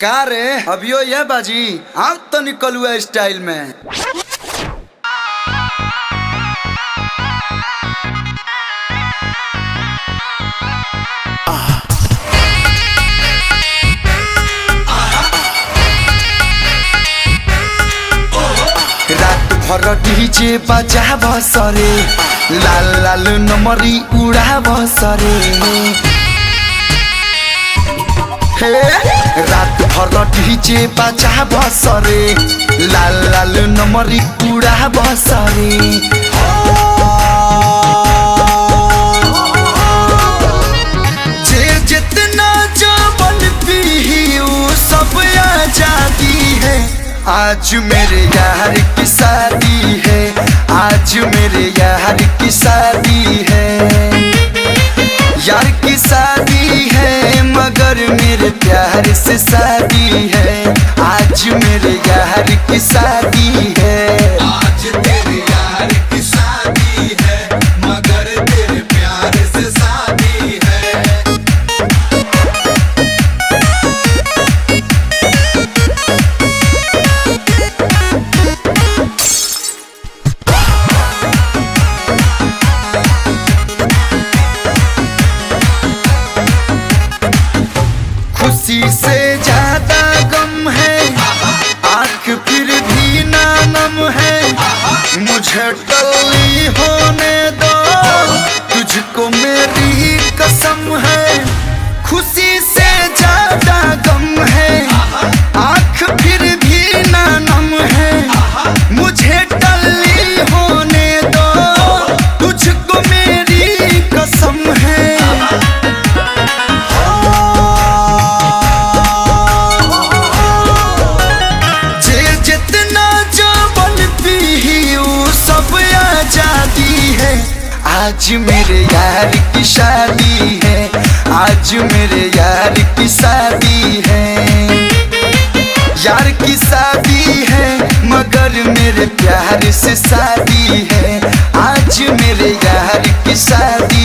का रे अभियो ये बाजी आप तो निकलुआ स्टाइल में। रात भर डीजे बजा बसरे, लाल लाल नमरी उड़ा बसरे। रात भर डीजे बजा बसरे, लाल लाल नमरी उड़ा बसरे। जे जितना जवन पी वो सब आजादी है। आज मेरे यार की शादी है, आज मेरे यार की शादी है। यार की शादी है मगर मेरे प्यार से शादी है। आज मेरे यार की शादी है। आज तेरे यार की शादी है मगर तेरे प्यार से शादी है। खुशी से ज्यादा गम है, आँख फिर भी ना नम है। मुझे टल्ली होने दो, तुझको मेरी कसम है। खुशी से ज्यादा गम है, आँख फिर भी ना नम है। मुझे टल्ली होने दो, तुझको मेरी कसम है। आज मेरे यार की शादी है, आज मेरे यार की शादी है। यार की शादी है मगर मेरे प्यार से शादी है। आज मेरे यार की शादी